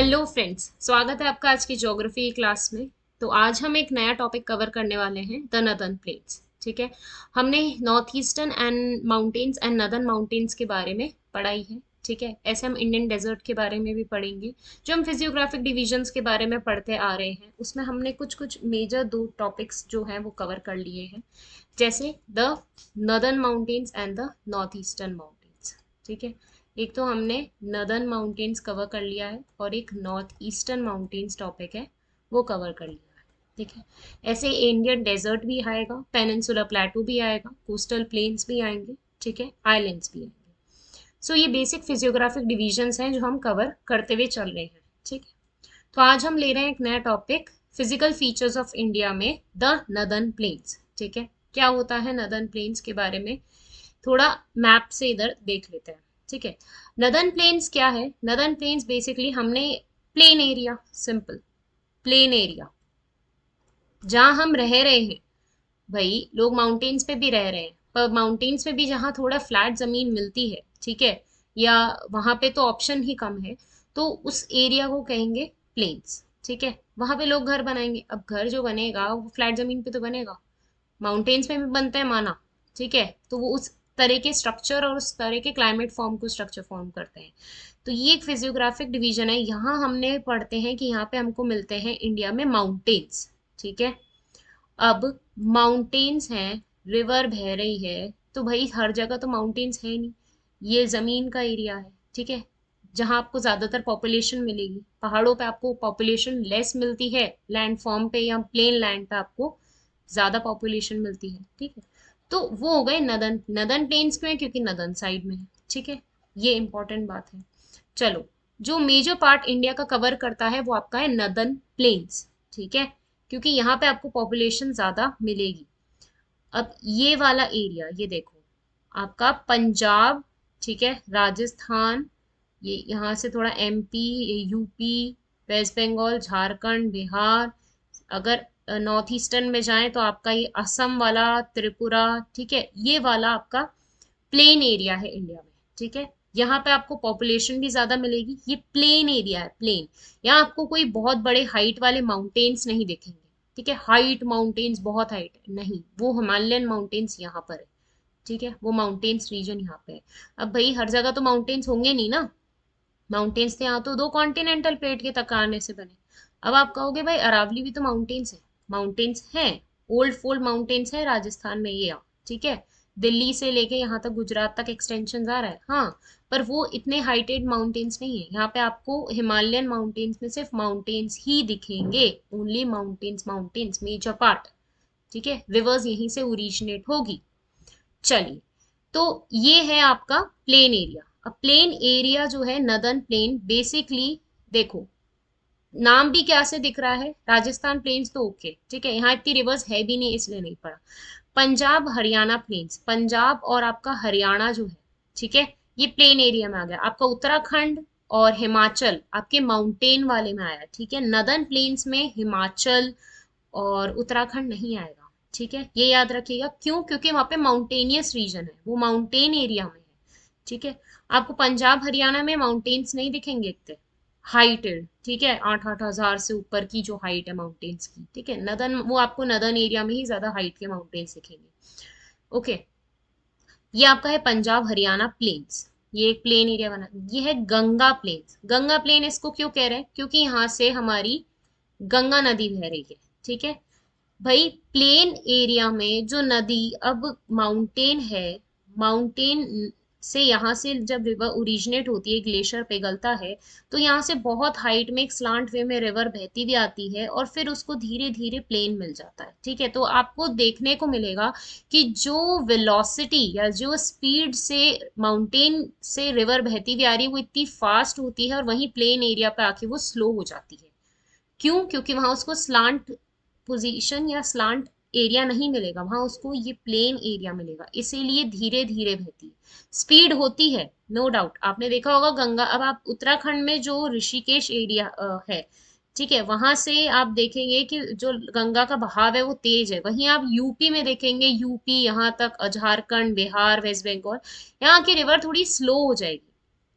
Hello friends, स्वागत है आपका आज की ज्योग्राफी क्लास में। तो आज हम एक नया टॉपिक कवर करने वाले हैं, द नदर्न प्लेन्स। ठीक है। हमने north eastern and mountains and northern mountains के बारे में पढ़ाई है। ठीक है। ऐसे हम इंडियन डेजर्ट के बारे में भी पढ़ेंगे। जो हम फिजियोग्राफिक डिविजन्स के बारे में पढ़ते आ रहे हैं उसमें हमने कुछ कुछ मेजर दो टॉपिक्स जो हैं वो कवर कर लिए हैं, जैसे the northern mountains and the north eastern mountains. ठीक है। एक तो हमने नदर्न माउंटेन्स कवर कर लिया है और एक नॉर्थ ईस्टर्न माउंटेन्स टॉपिक है वो कवर कर लिया है। ठीक है। ऐसे इंडियन डेजर्ट भी आएगा, पेनिनसुला प्लेटू भी आएगा, कोस्टल प्लेन्स भी आएंगे। ठीक है। आइलैंड्स भी आएंगे। सो ये बेसिक फिजियोग्राफिक डिविजन्स हैं जो हम कवर करते हुए चल रहे हैं। ठीक है। तो आज हम ले रहे हैं एक नया topic, physical features of India में द नदर्न प्लेन्स। ठीक है। क्या होता है नदर्न प्लेन्स के बारे में थोड़ा मैप से इधर देख लेते हैं। ठीक है। नदर्न प्लेन्स क्या है? नदर्न प्लेन्स बेसिकली हमने plain area, simple plain area जहां हम रह रहे हैं। भाई लोग माउंटेन्स पे भी रह रहे हैं, पर माउंटेन्स पे भी जहाँ थोड़ा फ्लैट जमीन मिलती है, ठीक है, या वहां पे तो ऑप्शन ही कम है, तो उस एरिया को कहेंगे प्लेन्स। ठीक है। वहां पे लोग घर बनाएंगे। अब घर जो बनेगा वो फ्लैट जमीन पे तो बनेगा, माउंटेन्स में भी बनता है माना। ठीक है। तो वो उस तरह के स्ट्रक्चर और उस तरह के क्लाइमेट फॉर्म को स्ट्रक्चर फॉर्म करते हैं। तो ये एक फिजियोग्राफिक डिवीजन है। यहाँ हमने पढ़ते हैं कि यहाँ पे हमको मिलते हैं इंडिया में माउंटेन्स। ठीक है। अब माउंटेन्स हैं, रिवर बह रही है, तो भाई हर जगह तो माउंटेन्स है नहीं, ये जमीन का एरिया है। ठीक है। जहाँ आपको ज्यादातर पॉपुलेशन मिलेगी, पहाड़ों पे आपको पॉपुलेशन लेस मिलती है, लैंड फॉर्म पे या प्लेन लैंड पे आपको ज्यादा पॉपुलेशन मिलती है। ठीक है। तो वो हो गए नदन नदन प्लेन्स क्यों है? क्योंकि नदन साइड में है। ठीक है। ये इंपॉर्टेंट बात है। चलो, जो मेजर पार्ट इंडिया का कवर करता है वो आपका है नदन प्लेन्स। ठीक है। क्योंकि यहाँ पे आपको पॉपुलेशन ज्यादा मिलेगी। अब ये वाला एरिया, ये देखो, आपका पंजाब, ठीक है, राजस्थान, ये यहाँ से थोड़ा एमपी, यूपी, वेस्ट बंगाल, झारखंड, बिहार, अगर नॉर्थ ईस्टर्न में जाएं तो आपका ये असम वाला, त्रिपुरा, ठीक है, ये वाला आपका प्लेन एरिया है इंडिया में। ठीक है। यहाँ पे आपको पॉपुलेशन भी ज्यादा मिलेगी। ये प्लेन एरिया है, प्लेन। यहाँ आपको कोई बहुत बड़े हाइट वाले माउंटेन्स नहीं दिखेंगे। ठीक है। हाइट माउंटेन्स, बहुत हाइट नहीं, वो हिमालयन माउंटेन्स यहाँ पर है। ठीक है। वो माउंटेन्स रीजन यहाँ पे है। अब भाई हर जगह तो माउंटेन्स होंगे नहीं ना, माउंटेन्स थे यहाँ तो दो कॉन्टिनेंटल प्लेट के टकराने से बने। अब आप कहोगे भाई अरावली भी तो माउंटेन्स है। माउंटेन्स हैं, ओल्ड फोल्ड माउंटेन्स है राजस्थान में, ये ठीक है, दिल्ली से लेके यहाँ तक गुजरात तक एक्सटेंशन आ रहा है, हाँ, पर वो इतने हाइटेड माउंटेन्स नहीं है। यहाँ पे आपको हिमालयन माउंटेन्स में सिर्फ माउंटेन्स ही दिखेंगे, only mountains, mountains major part. ठीक है। रिवर्स यहीं से ओरिजिनेट होगी। चलिए, तो ये है आपका प्लेन एरिया। अब प्लेन एरिया जो है नदर्न प्लेन, बेसिकली देखो, नाम भी क्या से दिख रहा है, राजस्थान प्लेन्स तो ओके, ठीक है, यहाँ इतनी रिवर्स है भी नहीं इसलिए नहीं पड़ा। पंजाब हरियाणा प्लेन्स, पंजाब और आपका हरियाणा जो है, ठीक है, ये प्लेन एरिया में आ गया। आपका उत्तराखंड और हिमाचल आपके माउंटेन वाले में आया। ठीक है। नदर्न प्लेन्स में हिमाचल और उत्तराखंड नहीं आएगा। ठीक है। ये याद रखिएगा, क्यों? क्योंकि वहां पे माउंटेनियस रीजन है, वो माउंटेन एरिया में है। ठीक है। आपको पंजाब हरियाणा में माउंटेन्स नहीं दिखेंगे इतने हाइटेड। ठीक है। 8-8 हजार से ऊपर की जो हाइट है माउंटेन्स की, ठीक है, नदन, वो आपको नदन एरिया में ही ज्यादा हाइट के माउंटेन्स दिखेंगे। ओके। ये आपका है पंजाब हरियाणा प्लेन्स, ये एक प्लेन एरिया बना। ये है गंगा प्लेन्स। गंगा प्लेन इसको क्यों कह रहे हैं? क्योंकि यहाँ से हमारी गंगा नदी बह रही है। ठीक है। भाई प्लेन एरिया में जो नदी, अब माउंटेन है, माउंटेन से यहाँ से जब रिवर ओरिजिनेट होती है, ग्लेशियर पिघलता है, तो यहाँ से बहुत हाइट में एक स्लांट वे में रिवर बहती भी आती है और फिर उसको धीरे धीरे प्लेन मिल जाता है। ठीक है। तो आपको देखने को मिलेगा कि जो वेलोसिटी या जो स्पीड से माउंटेन से रिवर बहती हुई आ रही है वो इतनी फास्ट होती है और वहीं प्लेन एरिया पे आके वो स्लो हो जाती है। क्यों? क्योंकि वहां उसको स्लांट पोजीशन या स्लांट एरिया नहीं मिलेगा, वहां उसको ये प्लेन एरिया मिलेगा, इसीलिए धीरे धीरे बहती है। स्पीड होती है, नो डाउट, आपने देखा होगा गंगा। अब आप उत्तराखंड में जो ऋषिकेश एरिया है, ठीक है, वहां से आप देखेंगे कि जो गंगा का बहाव है वो तेज है। वहीं आप यूपी में देखेंगे, यूपी यहाँ तक झारखंड, बिहार, वेस्ट बंगाल, यहाँ की रिवर थोड़ी स्लो हो जाएगी,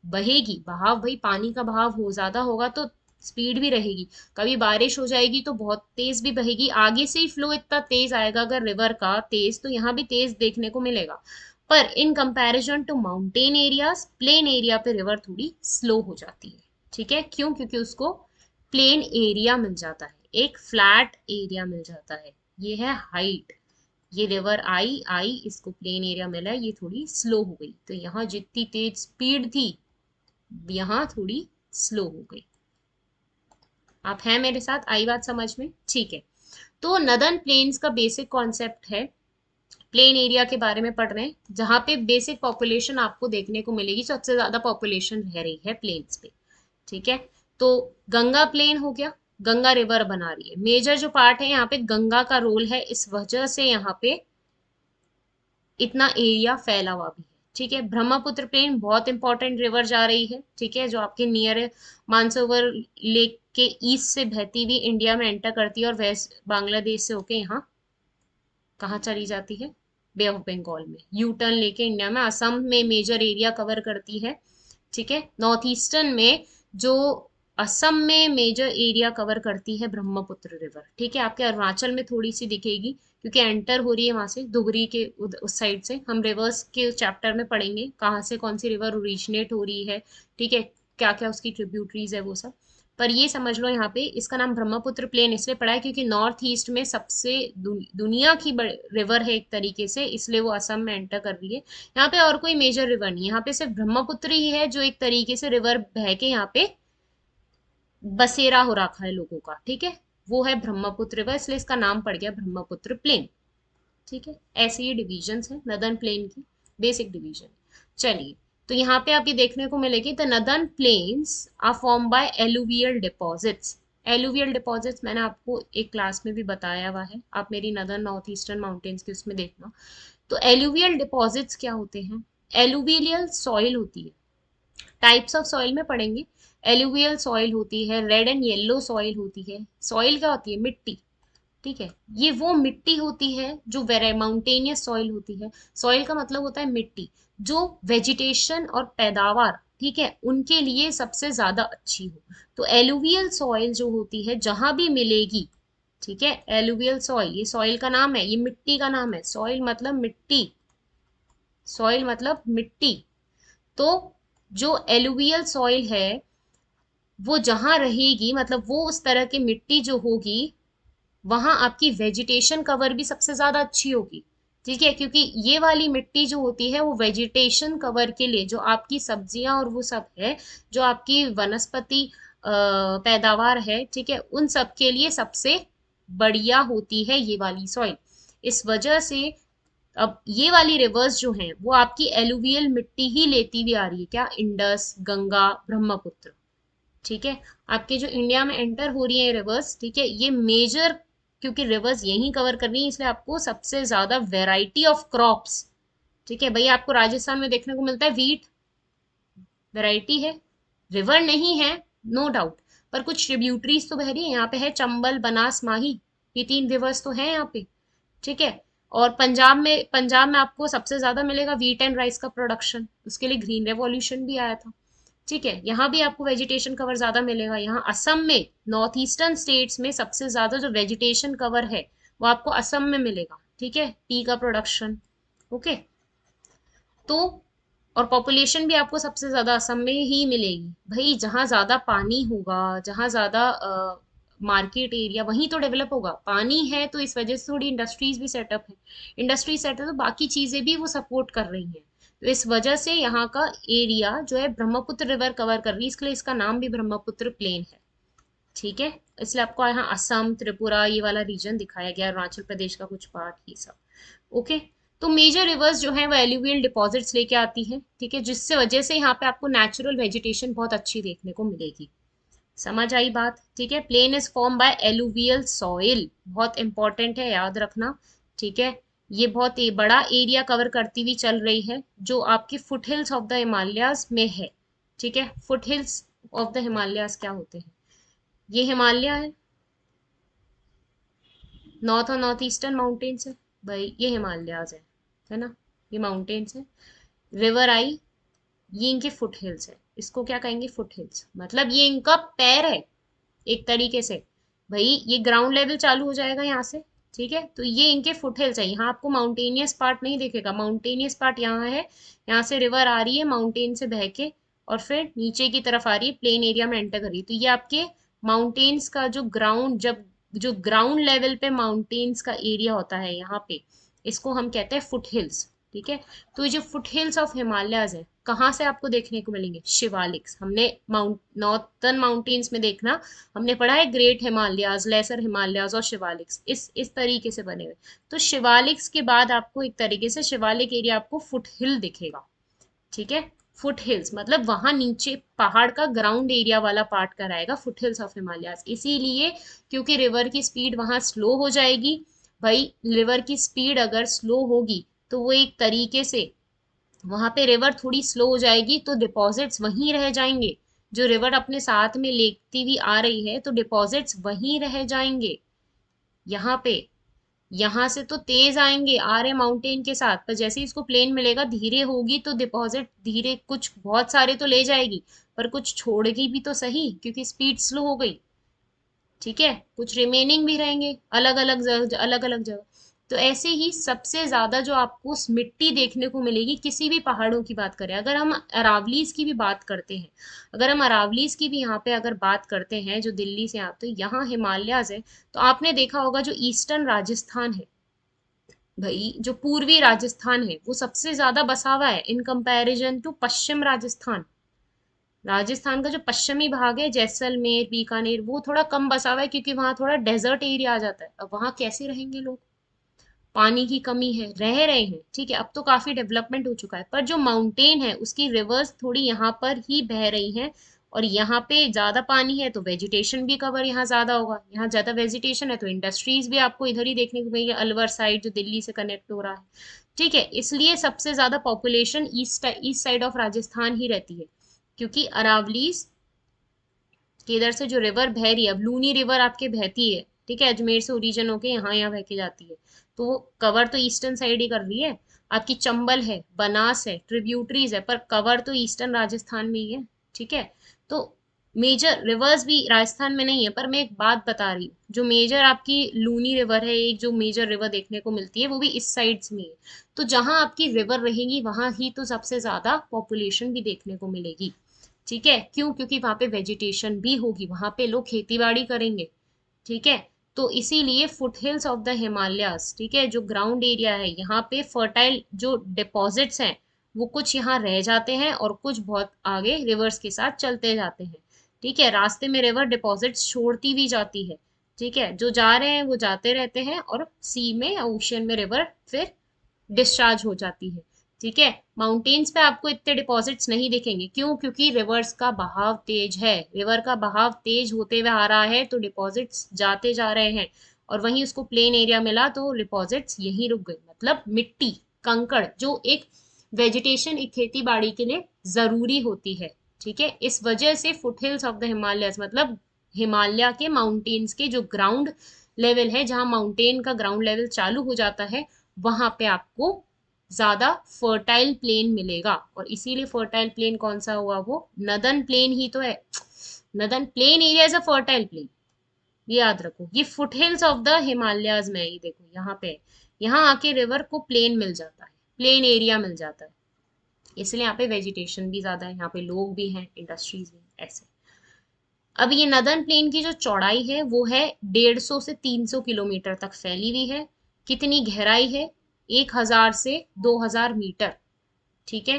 बहेगी। बहाव, भाई पानी का बहाव हो ज्यादा होगा तो स्पीड भी रहेगी। कभी बारिश हो जाएगी तो बहुत तेज भी बहेगी, आगे से ही फ्लो इतना तेज आएगा अगर रिवर का तेज, तो यहाँ भी तेज देखने को मिलेगा। पर in comparison to mountain areas, plain area पे रिवर थोड़ी स्लो हो जाती है। ठीक है, क्यों? क्योंकि उसको प्लेन एरिया मिल जाता है, एक फ्लैट एरिया मिल जाता है। ये है हाइट, ये रिवर आई आई, इसको प्लेन एरिया मिला, ये थोड़ी स्लो हो गई, तो यहाँ जितनी तेज स्पीड थी यहाँ थोड़ी स्लो हो गई। आप हैं मेरे साथ? आई बात समझ में? ठीक है। तो नदर्न प्लेन्स का बेसिक कॉन्सेप्ट है, प्लेन एरिया के बारे में पढ़ रहे हैं, जहां पे बेसिक पॉपुलेशन आपको देखने को मिलेगी, सबसे ज्यादा पॉपुलेशन रह रही है प्लेन्स पे। ठीक है, तो गंगा प्लेन हो गया, गंगा रिवर बना रही है, मेजर जो पार्ट है यहाँ पे गंगा का रोल है, इस वजह से यहाँ पे इतना एरिया फैला हुआ भी है। ठीक है, ब्रह्मपुत्र प्लेन बहुत इंपॉर्टेंट रिवर जा रही है, ठीक है, जो आपके नियर मानसरोवर लेक के ईस्ट से बहती हुई इंडिया में एंटर करती है और वेस्ट बांग्लादेश से होके यहाँ कहाँ चली जाती है? बे ऑफ बंगाल में यू टर्न लेके इंडिया में असम में मेजर एरिया कवर करती है। ठीक है, नॉर्थ ईस्टर्न में जो असम में मेजर एरिया कवर करती है ब्रह्मपुत्र रिवर। ठीक है, आपके अरुणाचल में थोड़ी सी दिखेगी क्योंकि एंटर हो रही है वहां से धुबरी के उस साइड से, हम रिवर्स के चैप्टर में पढ़ेंगे कहाँ से कौन सी रिवर ओरिजिनेट हो रही है। ठीक है, क्या क्या उसकी ट्रिब्यूटरीज है वो सब। पर ये समझ लो यहाँ पे इसका नाम ब्रह्मपुत्र प्लेन इसलिए पड़ा है क्योंकि नॉर्थ ईस्ट में सबसे दुनिया की रिवर है एक तरीके से, इसलिए वो असम में एंटर कर रही है। यहाँ पे और कोई मेजर रिवर नहीं है, यहाँ पे सिर्फ ब्रह्मपुत्र ही है जो एक तरीके से रिवर बह के यहाँ पे बसेरा हो रखा है लोगों का। ठीक है, वो है ब्रह्मपुत्र रिवर, इसलिए इसका नाम पड़ गया ब्रह्मपुत्र प्लेन। ठीक है, ऐसे ये डिविजन्स हैं नदर्न प्लेन की, बेसिक डिवीजन। चलिए, तो यहाँ पे आप ये देखने को मिलेगी the northern plains are form by alluvial deposits. Alluvial deposits मैंने आपको एक क्लास में भी बताया हुआ है, आप मेरी नदर्न नॉर्थ ईस्टर्न माउंटेन्स की उसमें देखना। तो एलुवियल डिपॉजिट्स क्या होते हैं? एलुवियल सॉइल होती है, टाइप्स ऑफ सॉइल में पढ़ेंगे। एलुवियल सॉइल होती है, रेड एंड येलो सॉइल होती है। सॉइल क्या होती है? मिट्टी। ठीक है, ये वो मिट्टी होती है जो वेरे माउंटेनियस सॉइल होती है। सॉइल का मतलब होता है मिट्टी जो वेजिटेशन और पैदावार, ठीक है, उनके लिए सबसे ज्यादा अच्छी हो। तो एलुवियल सॉइल जो होती है जहां भी मिलेगी, ठीक है, एलुवियल सॉइल, ये सॉइल का नाम है, ये मिट्टी का नाम है। सॉइल मतलब मिट्टी, सॉइल मतलब मिट्टी। तो जो एलुवियल सॉइल है वो जहां रहेगी, मतलब वो उस तरह की मिट्टी जो होगी, वहां आपकी वेजिटेशन कवर भी सबसे ज्यादा अच्छी होगी। ठीक है, क्योंकि ये वाली मिट्टी जो होती है वो वेजिटेशन कवर के लिए, जो आपकी सब्जियां और वो सब है, जो आपकी वनस्पति पैदावार है, ठीक है, उन सब के लिए सबसे बढ़िया होती है ये वाली सॉइल। इस वजह से अब ये वाली रिवर्स जो हैं वो आपकी एलुवियल मिट्टी ही लेती हुई आ रही है। क्या? इंडस, गंगा, ब्रह्मपुत्र। ठीक है, आपके जो इंडिया में एंटर हो रही है रिवर्स, ठीक है, ये मेजर, क्योंकि रिवर्स यही कवर कर रही है इसलिए आपको सबसे ज्यादा वेराइटी ऑफ क्रॉप्स, ठीक है, भाई आपको राजस्थान में देखने को मिलता है वीट, वेराइटी है, रिवर नहीं है, नो डाउट, पर कुछ ट्रिब्यूटरीज तो बह रही है। यहाँ पे है चंबल, बनास, माही, ये 3 रिवर्स तो हैं यहाँ पे। ठीक है, और पंजाब में आपको सबसे ज्यादा मिलेगा व्हीट एंड राइस का प्रोडक्शन, उसके लिए ग्रीन रेवोल्यूशन भी आया था। ठीक है, यहाँ भी आपको वेजिटेशन कवर ज्यादा मिलेगा। यहाँ असम में, नॉर्थ ईस्टर्न स्टेट्स में सबसे ज्यादा जो वेजिटेशन कवर है वो आपको असम में मिलेगा। ठीक है, टी का प्रोडक्शन। ओके, तो और पॉपुलेशन भी आपको सबसे ज्यादा असम में ही मिलेगी। भाई जहाँ ज्यादा पानी होगा, जहाँ ज्यादा मार्केट एरिया, वहीं तो डेवलप होगा। पानी है तो इस वजह से थोड़ी इंडस्ट्रीज भी सेटअप है, इंडस्ट्री सेटअप तो बाकी चीजें भी वो सपोर्ट कर रही हैं। तो इस वजह से यहाँ का एरिया जो है ब्रह्मपुत्र रिवर कवर कर रही है, इसलिए इसका नाम भी ब्रह्मपुत्र प्लेन है। ठीक है, इसलिए आपको यहाँ असम, त्रिपुरा, ये वाला रीजन दिखाया गया, अरुणाचल प्रदेश का कुछ पार्ट, ये सब। ओके, तो मेजर रिवर्स जो है वो एलुवियल डिपॉजिट्स लेके आती है। ठीक है, जिससे वजह से यहाँ पे आपको नेचुरल वेजिटेशन बहुत अच्छी देखने को मिलेगी। समझ आई बात? ठीक है, plain is form by alluvial soil, बहुत इंपॉर्टेंट है, याद रखना। ठीक है, ये बहुत बड़ा एरिया कवर करती हुई चल रही है जो आपकी foot hills of the Himalayas में है। ठीक है, foot hills of the Himalayas क्या होते हैं? ये हिमालय है, नॉर्थ और नॉर्थ ईस्टर्न माउंटेन्स है, भाई ये हिमालयाज है ना, ये माउंटेन्स है। रिवर आई, ये इनके फुट हिल्स है, इसको क्या कहेंगे? फुट हिल्स, मतलब ये इनका पैर है। एक तरीके से। भाई ये ग्राउंड लेवल चालू हो जाएगा यहाँ से, ठीक है। तो ये इनके फुट हिल्स है, यहाँ आपको माउंटेनियस पार्ट नहीं दिखेगा, माउंटेनियस पार्ट यहाँ है, यहाँ से रिवर आ रही है माउंटेन से बह के और फिर नीचे की तरफ आ रही है, प्लेन एरिया में एंटर कर रही है। तो ये आपके माउंटेन्स का जो ग्राउंड, जब जो ग्राउंड लेवल पे माउंटेन्स का एरिया होता है यहाँ पे, इसको हम कहते हैं फुट हिल्स, ठीक है। तो ये जो फुट हिल्स ऑफ हिमालयाज है, कहाँ से आपको देखने को मिलेंगे? शिवालिक्स। हमने माउंट नॉर्थर्न माउंटेन्स में देखना, हमने पढ़ा है ग्रेट हिमालयाज, लेसर हिमालयाज और शिवालिक्स, इस तरीके से बने हुए। तो शिवालिक्स के बाद आपको एक तरीके से शिवालिक एरिया आपको फुट हिल दिखेगा, ठीक है। फुट हिल्स मतलब वहां नीचे पहाड़ का ग्राउंड एरिया वाला पार्ट कराएगा फुट हिल्स ऑफ हिमालयाज। इसीलिए क्योंकि रिवर की स्पीड वहां स्लो हो जाएगी। भाई रिवर की स्पीड अगर स्लो होगी तो वो एक तरीके से, वहां पे रिवर थोड़ी स्लो हो जाएगी तो डिपॉजिट्स वहीं रह जाएंगे। जो रिवर अपने साथ में लेती हुई आ रही है तो डिपॉजिट्स वहीं रह जाएंगे यहाँ पे। यहाँ से तो तेज आएंगे आ रहे माउंटेन के साथ, पर जैसे ही इसको प्लेन मिलेगा धीरे होगी तो डिपॉजिट धीरे, कुछ बहुत सारे तो ले जाएगी पर कुछ छोड़ेगी भी तो सही, क्योंकि स्पीड स्लो हो गई, ठीक है। कुछ रिमेनिंग भी रहेंगे अलग अलग जगह, अलग अलग जगह। तो ऐसे ही सबसे ज्यादा जो आपको मिट्टी देखने को मिलेगी किसी भी पहाड़ों की बात करें, अगर हम अरावलीज की भी बात करते हैं, अगर हम अरावलीज की भी यहाँ पे अगर बात करते हैं जो दिल्ली से आप, तो यहाँ हिमालयाज है। तो आपने देखा होगा जो ईस्टर्न राजस्थान है, भाई जो पूर्वी राजस्थान है वो सबसे ज्यादा बसा हुआ है इन कंपैरिजन टू पश्चिम राजस्थान। राजस्थान का जो पश्चिमी भाग है, जैसलमेर बीकानेर, वो थोड़ा कम बसा हुआ है क्योंकि वहां थोड़ा डेजर्ट एरिया आ जाता है। अब वहां कैसे रहेंगे लोग? पानी की कमी है, रह रहे हैं, ठीक है। अब तो काफी डेवलपमेंट हो चुका है, पर जो माउंटेन है उसकी रिवर्स थोड़ी यहाँ पर ही बह रही हैं और यहाँ पे ज्यादा पानी है तो वेजिटेशन भी कवर यहाँ ज्यादा होगा। यहाँ ज्यादा वेजिटेशन है तो इंडस्ट्रीज भी आपको इधर ही देखने को मिलेगी, अलवर साइड जो दिल्ली से कनेक्ट हो रहा है, ठीक है। इसलिए सबसे ज्यादा population east side of Rajasthan ही रहती है, क्योंकि अरावलीज कि इधर से जो रिवर बह रही है, अब लूनी रिवर आपके बहती है, ठीक है, अजमेर से ओरिजिन होके यहाँ बह के जाती है। तो वो कवर तो ईस्टर्न साइड ही कर रही है। आपकी चंबल है, बनास है, ट्रिब्यूटरीज है, पर कवर तो ईस्टर्न राजस्थान में ही है, ठीक है। तो मेजर रिवर्स भी राजस्थान में नहीं है, पर मैं एक बात बता रही हूँ, जो मेजर आपकी लूनी रिवर है, एक जो मेजर रिवर देखने को मिलती है वो भी इस साइड में है। तो जहां आपकी रिवर रहेगी वहां ही तो सबसे ज्यादा पॉपुलेशन भी देखने को मिलेगी, ठीक है। क्यों? क्योंकि वहां पे वेजिटेशन भी होगी, वहां पे लोग खेती बाड़ी करेंगे, ठीक है। तो इसीलिए foot hills of the Himalayas, ठीक है, जो ग्राउंड एरिया है यहाँ पे फर्टाइल जो डिपॉजिट्स हैं वो कुछ यहाँ रह जाते हैं और कुछ बहुत आगे रिवर्स के साथ चलते जाते हैं, ठीक है। रास्ते में रिवर डिपॉजिट्स छोड़ती भी जाती है, ठीक है। जो जा रहे हैं वो जाते रहते हैं और सी में, ओशियन में रिवर फिर डिस्चार्ज हो जाती है, ठीक है। माउंटेन्स पे आपको इतने डिपॉजिट्स नहीं दिखेंगे, क्यों? क्योंकि रिवर्स का बहाव तेज है, रिवर का बहाव तेज होते हुए आ रहा है तो डिपॉजिट्स जाते जा रहे हैं। और वहीं उसको प्लेन एरिया मिला तो डिपॉजिट्स यहीं रुक गए, मतलब मिट्टी, कंकड़, जो एक वेजिटेशन, एक खेती बाड़ी के लिए जरूरी होती है, ठीक है। इस वजह से foot hills of the Himalayas मतलब हिमालय के माउंटेन्स के जो ग्राउंड लेवल है, जहां माउंटेन का ग्राउंड लेवल चालू हो जाता है, वहां पे आपको ज्यादा फर्टाइल प्लेन मिलेगा। और इसीलिए फर्टाइल प्लेन कौन सा हुआ? वो नदन प्लेन ही तो है। Northern plain area is a fertile plain, ये याद रखो। ये foot hills of the Himalayas में, ये देखो यहाँ पे, यहाँ आके रिवर को प्लेन मिल जाता है, प्लेन एरिया मिल जाता है, इसलिए यहाँ पे वेजिटेशन भी ज्यादा है, यहाँ पे लोग भी हैं, इंडस्ट्रीज भी ऐसे। अब ये नदन प्लेन की जो चौड़ाई है वो है 150 से 300 किलोमीटर तक फैली हुई है। कितनी गहराई है? 1000 से 2000 मीटर, ठीक है।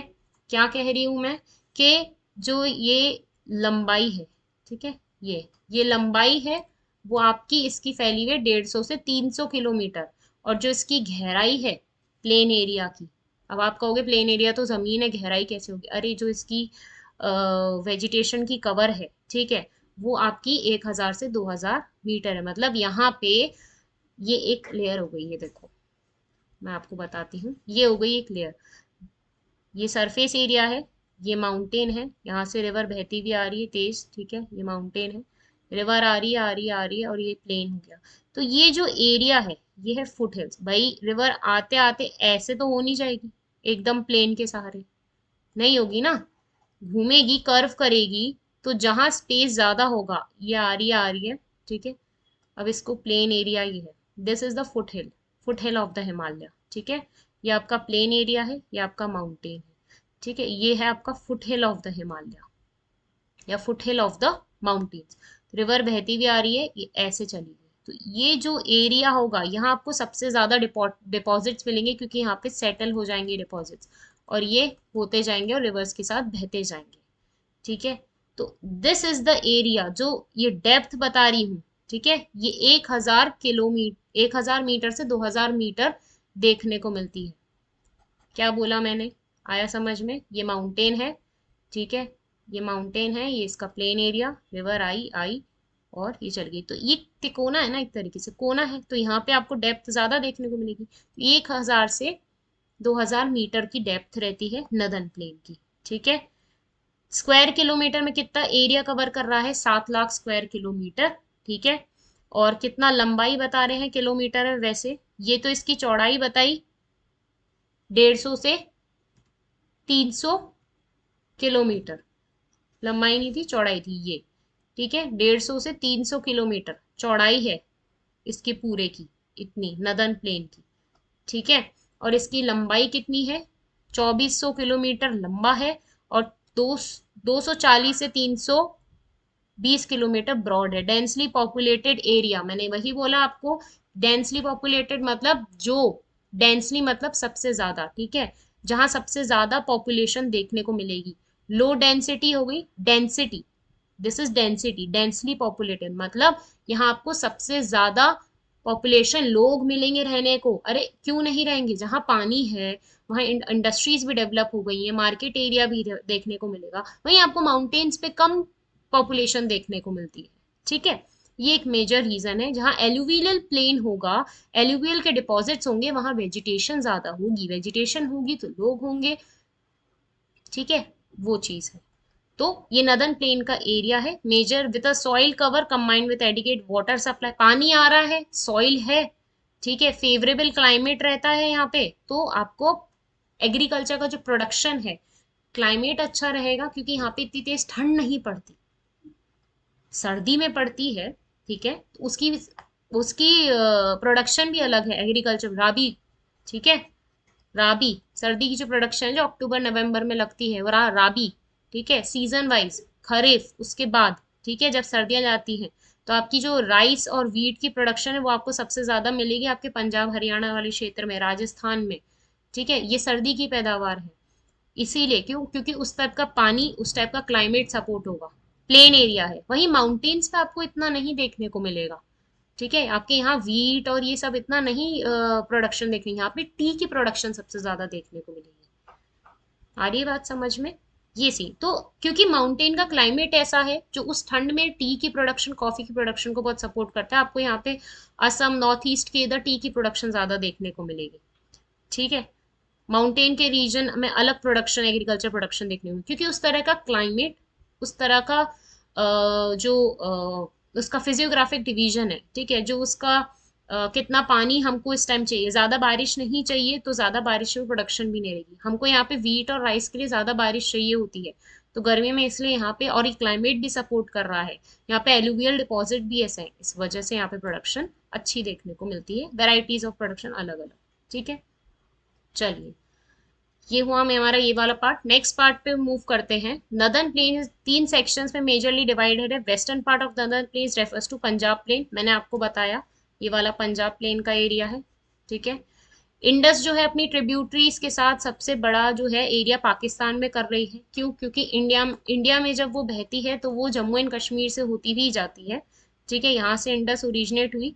क्या कह रही हूं मैं कि जो ये लंबाई है, ठीक है, ये लंबाई है वो आपकी इसकी फैली हुई 150 से 300 किलोमीटर। और जो इसकी गहराई है प्लेन एरिया की, अब आप कहोगे प्लेन एरिया तो जमीन है, गहराई कैसे होगी? अरे जो इसकी वेजिटेशन की कवर है, ठीक है, वो आपकी 1000 से 2000 मीटर है। मतलब यहाँ पे ये एक लेयर हो गई है, देखो मैं आपको बताती हूँ, ये हो गई एक लेयर। ये सरफेस एरिया है, ये माउंटेन है, यहाँ से रिवर बहती हुई आ रही है तेज, ठीक है, ये माउंटेन है, रिवर आ रही है आ रही है आ रही है और ये प्लेन हो गया। तो ये जो एरिया है ये है फुट हिल्स। भाई रिवर आते आते ऐसे तो हो नहीं जाएगी एकदम प्लेन के सहारे, नहीं होगी ना, घूमेगी, कर्व करेगी, तो जहां स्पेस ज्यादा होगा, ये आ रही है, ठीक है। अब इसको प्लेन एरिया ही है, this is the foot hill of the Himalaya, ठीक है। ये आपका प्लेन एरिया है, ये आपका माउंटेन है, ठीक है। ये है आपका foothill of the Himalaya या foothill of the mountains. River बहती हुई आ रही है, ये ऐसे चली गई, तो ये जो एरिया होगा यहाँ आपको सबसे ज्यादा डिपॉजिट्स मिलेंगे, क्योंकि यहाँ पे सेटल हो जाएंगे डिपॉजिट्स, और ये होते जाएंगे और रिवर्स के साथ बहते जाएंगे, ठीक है। तो दिस इज द एरिया, जो ये डेप्थ बता रही हूँ, ठीक है, ये 1000 किलोमीटर, 1000 मीटर से 2000 मीटर देखने को मिलती है। क्या बोला मैंने, आया समझ में? ये माउंटेन है, ठीक है, ये माउंटेन है, ये इसका प्लेन एरिया, रिवर आई आई और ये चल गई, तो ये तिकोना है ना, एक तरीके से कोना है, तो यहाँ पे आपको डेप्थ ज्यादा देखने को मिलेगी। 1000 से 2000 मीटर की डेप्थ रहती है नदन प्लेन की, ठीक है। स्क्वायर किलोमीटर में कितना एरिया कवर कर रहा है? 7 लाख स्क्वायर किलोमीटर, ठीक है। और कितना लंबाई बता रहे हैं किलोमीटर है वैसे, ये तो इसकी चौड़ाई बताई 150 से 300 किलोमीटर, लंबाई नहीं थी चौड़ाई थी ये, ठीक है। 150 से 300 किलोमीटर चौड़ाई है इसके पूरे की, इतनी नदन प्लेन की, ठीक है। और इसकी लंबाई कितनी है? 2400 किलोमीटर लंबा है, और 240 से 320 किलोमीटर ब्रॉड है। डेंसली पॉपुलेटेड एरिया, मैंने वही बोला आपको, डेंसली पॉपुलेटेड मतलब जो, डेंसली मतलब सबसे ज्यादा, ठीक है, जहां सबसे ज्यादा पॉपुलेशन देखने को मिलेगी। लो डेंसिटी हो गई, density, this is density, densely populated मतलब यहाँ आपको सबसे ज्यादा पॉपुलेशन, लोग मिलेंगे रहने को। अरे क्यों नहीं रहेंगे, जहाँ पानी है वहाँ इंडस्ट्रीज भी डेवलप हो गई है, मार्केट एरिया भी देखने को मिलेगा। वहीं आपको माउंटेन्स पे कम पॉपुलेशन देखने को मिलती है, ठीक है। ये एक मेजर रीजन है। जहाँ एलुवियल प्लेन होगा, एलुवियल के डिपॉजिट्स होंगे, वहां वेजिटेशन ज्यादा होगी, वेजिटेशन होगी तो लोग होंगे, ठीक है, वो चीज है। तो ये नदन प्लेन का एरिया है major, with a soil cover combined with adequate water supply, पानी आ रहा है, सॉइल है, ठीक है, फेवरेबल क्लाइमेट रहता है यहाँ पे, तो आपको एग्रीकल्चर का जो प्रोडक्शन है, क्लाइमेट अच्छा रहेगा, क्योंकि यहाँ पे इतनी तेज ठंड नहीं पड़ती, सर्दी में पड़ती है, ठीक है। तो उसकी उसकी प्रोडक्शन भी अलग है, एग्रीकल्चर राबी, ठीक है, राबी सर्दी की जो प्रोडक्शन है, जो अक्टूबर नवंबर में लगती है, वो राबी, ठीक है, सीजन वाइज, खरीफ उसके बाद, ठीक है, जब सर्दियां जाती हैं, तो आपकी जो राइस और वीट की प्रोडक्शन है वो आपको सबसे ज्यादा मिलेगी आपके पंजाब हरियाणा वाले क्षेत्र में, राजस्थान में, ठीक है। ये सर्दी की पैदावार है, इसीलिए क्यों, क्योंकि उस टाइप का पानी, उस टाइप का क्लाइमेट सपोर्ट होगा, प्लेन एरिया है। वहीं माउंटेन्स पे आपको इतना नहीं देखने को मिलेगा, ठीक है। आपके यहाँ वीट और ये सब इतना नहीं प्रोडक्शन देखने, यहाँ पे टी की प्रोडक्शन सबसे ज्यादा देखने को मिलेगी। आ रही है बात समझ में? ये सी तो, क्योंकि माउंटेन का क्लाइमेट ऐसा है जो उस ठंड में टी की प्रोडक्शन, कॉफी की प्रोडक्शन को बहुत सपोर्ट करता है। आपको यहाँ पे असम, नॉर्थ ईस्ट के इधर टी की प्रोडक्शन ज्यादा देखने को मिलेगी, ठीक है। माउंटेन के रीजन में अलग प्रोडक्शन, एग्रीकल्चर प्रोडक्शन देखने को, क्योंकि उस तरह का क्लाइमेट, उस तरह का जो उसका फिजियोग्राफिक डिवीजन है, ठीक है, जो उसका कितना पानी हमको इस टाइम चाहिए, ज्यादा बारिश नहीं चाहिए तो ज्यादा बारिश में प्रोडक्शन भी नहीं रहेगी। हमको यहाँ पे वीट और राइस के लिए ज्यादा बारिश चाहिए होती है, तो गर्मी में इसलिए यहाँ पे, और ये क्लाइमेट भी सपोर्ट कर रहा है, यहाँ पे एलुवियल डिपॉजिट भी ऐसा है, इस वजह से यहाँ पे प्रोडक्शन अच्छी देखने को मिलती है, वेराइटीज ऑफ प्रोडक्शन अलग अलग, ठीक है। चलिए, ये हुआ हमें हमारा ये वाला पार्ट। नेक्स्ट पार्ट पे मूव करते हैं। नदर्न प्लेन 3 सेक्शंस में मेजरली डिवाइडेड है। Western part of northern plain refers to Punjab plain, मैंने आपको बताया ये वाला पंजाब प्लेन का एरिया है, ठीक है। इंडस जो है अपनी ट्रिब्यूटरीज के साथ सबसे बड़ा जो है एरिया पाकिस्तान में कर रही है, क्यों, क्योंकि इंडिया में जब वो बहती है तो वो जम्मू एंड कश्मीर से होती हुई जाती है, ठीक है। यहाँ से इंडस ओरिजिनेट हुई,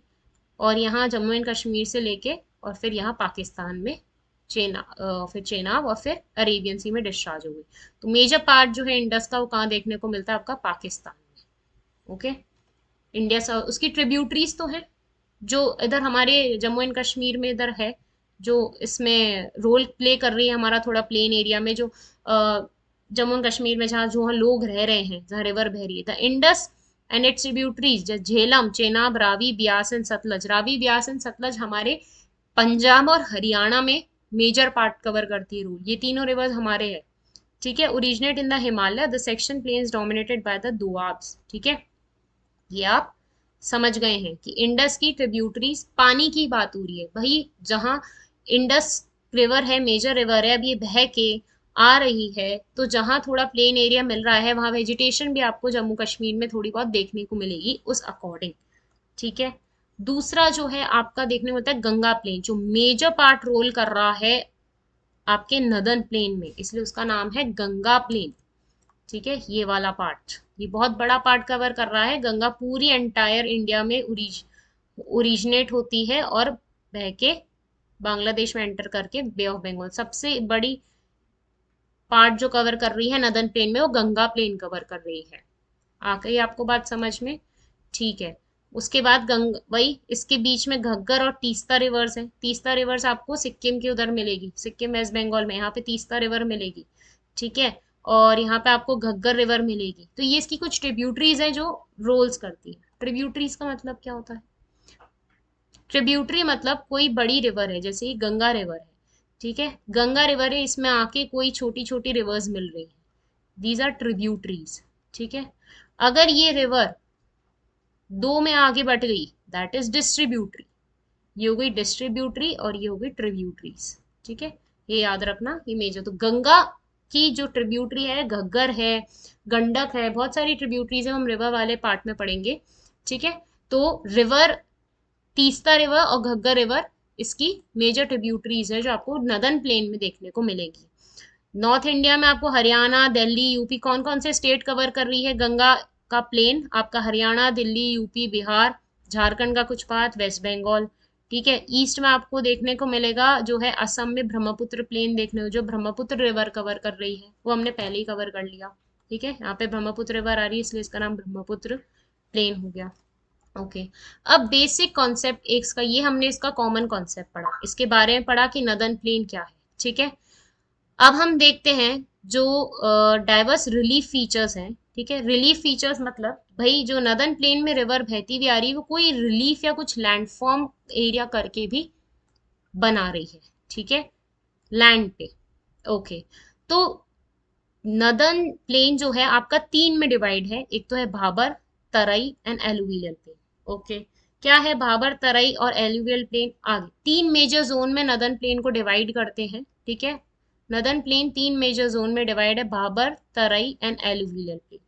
और यहाँ जम्मू एंड कश्मीर से लेके और फिर यहाँ पाकिस्तान में फिर चेनाब और फिर अरेबियन सी में डिस्चार्ज हो गई। तो मेजर पार्ट जो है इंडस का वो कहाँ देखने को मिलता है? आपका पाकिस्तान में, ओके। इंडिया से उसकी ट्रिब्यूटरीज तो है, जो इधर हमारे जम्मू एंड कश्मीर में इधर है, जो इसमें रोल प्ले कर रही है हमारा थोड़ा प्लेन एरिया में, जो जम्मू एंड कश्मीर में जहाँ जो लोग रह रहे हैं, जहाँ रिवर बह रही है, the Indus and it's tributaries Jhelum, Chenab, Ravi, Beas and Sutlej. Ravi, Beas and Sutlej हमारे पंजाब और हरियाणा में मेजर पार्ट कवर करती है रूल, ये तीनों रिवर्स हमारे हैं, ठीक है, originate in the Himalaya, the section plains dominated by the doabs. ठीक है, ये आप समझ गए हैं कि इंडस की ट्रिब्यूटरीज, पानी की बात हो रही है भाई, जहां इंडस रिवर है, मेजर रिवर है, अब ये बह के आ रही है, तो जहां थोड़ा प्लेन एरिया मिल रहा है वहां वेजिटेशन भी आपको जम्मू कश्मीर में थोड़ी बहुत देखने को मिलेगी उस अकॉर्डिंग। ठीक है, दूसरा जो है आपका देखने को मिलता है गंगा प्लेन, जो मेजर पार्ट रोल कर रहा है आपके नदर्न प्लेन में, इसलिए उसका नाम है गंगा प्लेन। ठीक है, ये वाला पार्ट, ये बहुत बड़ा पार्ट कवर कर रहा है। गंगा पूरी एंटायर इंडिया में ओरिजिनेट होती है और बह के बांग्लादेश में एंटर करके बे ऑफ बंगाल, सबसे बड़ी पार्ट जो कवर कर रही है नदर्न प्लेन में, वो गंगा प्लेन कवर कर रही है। आ गई आपको बात समझ में? ठीक है, उसके बाद वही इसके बीच में घग्गर और तीस्ता रिवर्स है। तीस्ता रिवर्स आपको सिक्किम के उधर मिलेगी, सिक्किम वेस्ट बंगाल में, यहाँ पे तीस्ता रिवर मिलेगी। ठीक है, और यहाँ पे आपको घग्गर रिवर मिलेगी। तो ये इसकी कुछ ट्रिब्यूटरीज है जो रोल्स करती है। ट्रिब्यूटरीज का मतलब क्या होता है? ट्रिब्यूटरी मतलब कोई बड़ी रिवर है, जैसे गंगा रिवर है। ठीक है, गंगा रिवर है, इसमें आके कोई छोटी छोटी रिवर्स मिल रही है, दीज आर ट्रिब्यूटरीज। ठीक है, अगर ये रिवर दो में आगे बढ़ गई, दैट इज डिस्ट्रीब्यूटरी। ये हो गई डिस्ट्रीब्यूटरी और ये हो गई ट्रिब्यूटरीज। ठीक है, ये याद रखना, ये मेजर। तो गंगा की जो ट्रिब्यूटरी है, घग्गर है, गंडक है, बहुत सारी ट्रिब्यूटरीज है, हम रिवर वाले पार्ट में पढ़ेंगे। ठीक है, तो रिवर तीस्ता रिवर और घग्गर रिवर इसकी मेजर ट्रिब्यूटरीज है जो आपको नदर्न प्लेन में देखने को मिलेगी। नॉर्थ इंडिया में आपको हरियाणा, दिल्ली, यूपी, कौन कौन से स्टेट कवर कर रही है गंगा का प्लेन? आपका हरियाणा, दिल्ली, यूपी, बिहार, झारखंड का कुछ पार्ट, वेस्ट बंगाल। ठीक है, ईस्ट में आपको देखने को मिलेगा जो है असम में ब्रह्मपुत्र प्लेन, देखने को जो ब्रह्मपुत्र रिवर कवर कर रही है, वो हमने पहले ही कवर कर लिया। ठीक है, यहाँ पे ब्रह्मपुत्र रिवर आ रही है इसलिए इसका नाम ब्रह्मपुत्र प्लेन हो गया। ओके, अब बेसिक कॉन्सेप्ट एक का, ये हमने इसका कॉमन कॉन्सेप्ट पढ़ा, इसके बारे में पढ़ा कि नदर्न प्लेन क्या है। ठीक है, अब हम देखते हैं जो डाइवर्स रिलीफ फीचर्स हैं। ठीक है, रिलीफ फीचर्स मतलब भाई जो नदर्न प्लेन में रिवर बहती हुई आ रही है वो कोई रिलीफ या कुछ लैंडफॉर्म एरिया करके भी बना रही है। ठीक है, लैंड पे। ओके, तो नदर्न प्लेन जो है आपका तीन में डिवाइड है, एक तो है Bhabar, Terai and alluvial plane. Okay, क्या है भाबर, तराई और एलुवियल प्लेन? आगे तीन मेजर जोन में नदर्न प्लेन को डिवाइड करते हैं। ठीक है, नदर्न प्लेन तीन मेजर जोन में डिवाइड है, Bhabar, Terai and alluvial plane.